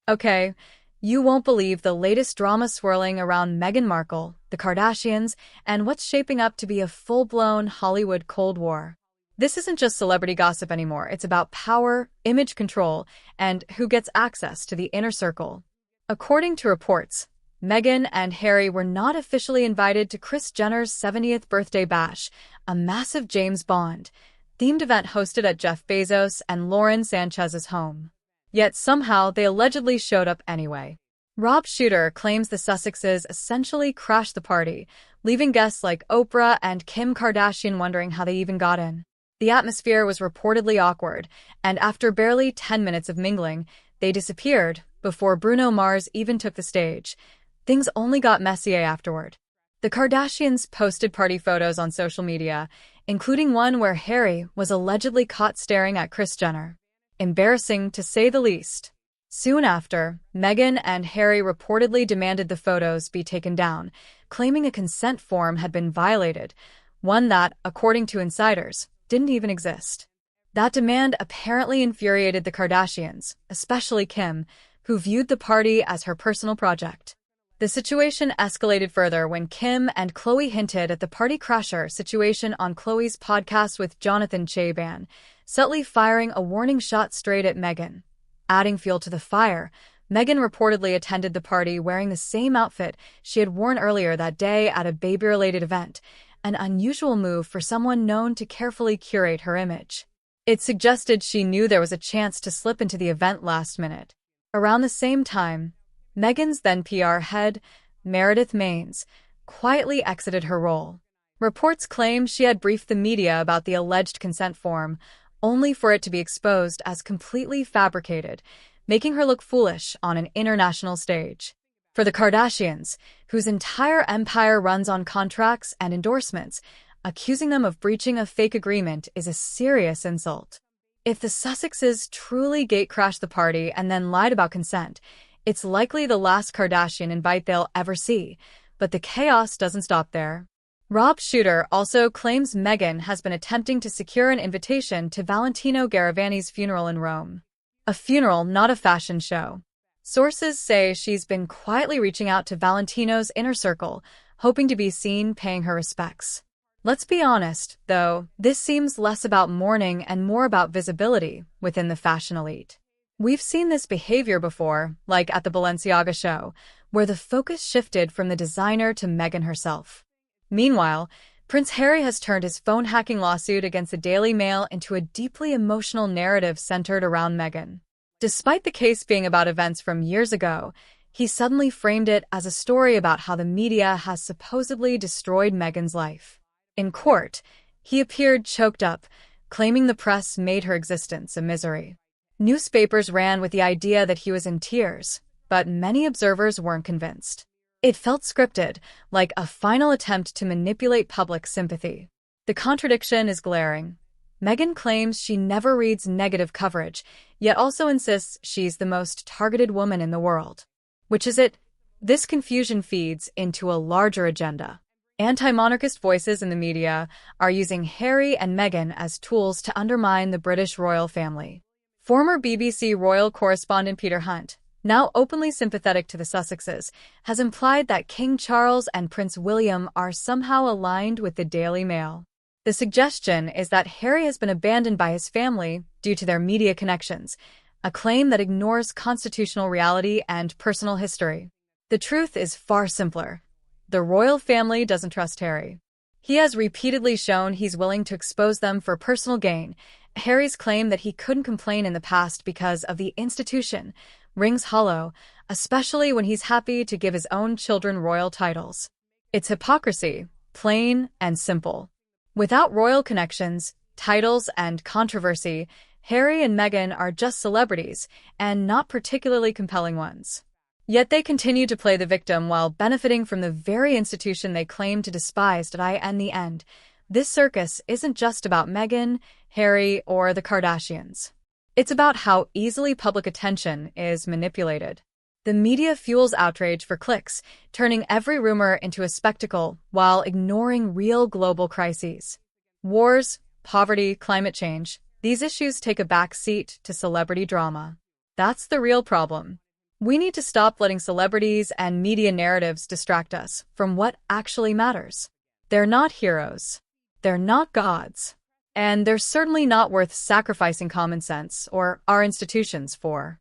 Okay, you won't believe the latest drama swirling around Meghan Markle, the Kardashians, and what's shaping up to be a full-blown Hollywood Cold War. This isn't just celebrity gossip anymore, it's about power, image control, and who gets access to the inner circle. According to reports, Meghan and Harry were not officially invited to Kris Jenner's 70th birthday bash, a massive James Bond-themed event hosted at Jeff Bezos and Lauren Sanchez's home. Yet somehow they allegedly showed up anyway. Rob Shooter claims the Sussexes essentially crashed the party, leaving guests like Oprah and Kim Kardashian wondering how they even got in. The atmosphere was reportedly awkward, and after barely 10 minutes of mingling, they disappeared before Bruno Mars even took the stage. Things only got messier afterward. The Kardashians posted party photos on social media, including one where Harry was allegedly caught staring at Kris Jenner. Embarrassing, to say the least. Soon after, Meghan and Harry reportedly demanded the photos be taken down, claiming a consent form had been violated, one that, according to insiders, didn't even exist. That demand apparently infuriated the Kardashians, especially Kim, who viewed the party as her personal project. The situation escalated further when Kim and Khloe hinted at the party crasher situation on Khloe's podcast with Jonathan Cheban, subtly firing a warning shot straight at Meghan. Adding fuel to the fire, Meghan reportedly attended the party wearing the same outfit she had worn earlier that day at a baby-related event, an unusual move for someone known to carefully curate her image. It suggested she knew there was a chance to slip into the event last minute. Around the same time, Meghan's then PR head, Meredith Maines, quietly exited her role. Reports claim she had briefed the media about the alleged consent form, only for it to be exposed as completely fabricated, making her look foolish on an international stage. For the Kardashians, whose entire empire runs on contracts and endorsements, accusing them of breaching a fake agreement is a serious insult. If the Sussexes truly gatecrashed the party and then lied about consent, it's likely the last Kardashian invite they'll ever see, but the chaos doesn't stop there. Rob Shooter also claims Meghan has been attempting to secure an invitation to Valentino Garavani's funeral in Rome. A funeral, not a fashion show. Sources say she's been quietly reaching out to Valentino's inner circle, hoping to be seen paying her respects. Let's be honest, though, this seems less about mourning and more about visibility within the fashion elite. We've seen this behavior before, like at the Balenciaga show, where the focus shifted from the designer to Meghan herself. Meanwhile, Prince Harry has turned his phone-hacking lawsuit against the Daily Mail into a deeply emotional narrative centered around Meghan. Despite the case being about events from years ago, he suddenly framed it as a story about how the media has supposedly destroyed Meghan's life. In court, he appeared choked up, claiming the press made her existence a misery. Newspapers ran with the idea that he was in tears, but many observers weren't convinced. It felt scripted, like a final attempt to manipulate public sympathy. The contradiction is glaring. Meghan claims she never reads negative coverage, yet also insists she's the most targeted woman in the world. Which is it? This confusion feeds into a larger agenda. Anti-monarchist voices in the media are using Harry and Meghan as tools to undermine the British royal family. Former BBC royal correspondent Peter Hunt, now openly sympathetic to the Sussexes, has implied that King Charles and Prince William are somehow aligned with the Daily Mail. The suggestion is that Harry has been abandoned by his family due to their media connections, a claim that ignores constitutional reality and personal history. The truth is far simpler. The royal family doesn't trust Harry. He has repeatedly shown he's willing to expose them for personal gain. Harry's claim that he couldn't complain in the past because of the institution rings hollow, especially when he's happy to give his own children royal titles. It's hypocrisy, plain and simple. Without royal connections, titles, and controversy, Harry and Meghan are just celebrities, and not particularly compelling ones. Yet they continue to play the victim while benefiting from the very institution they claim to despise. In the end, this circus isn't just about Meghan, Harry, or the Kardashians. It's about how easily public attention is manipulated. The media fuels outrage for clicks, turning every rumor into a spectacle while ignoring real global crises. Wars, poverty, climate change, these issues take a back seat to celebrity drama. That's the real problem. We need to stop letting celebrities and media narratives distract us from what actually matters. They're not heroes. They're not gods. And they're certainly not worth sacrificing common sense or our institutions for.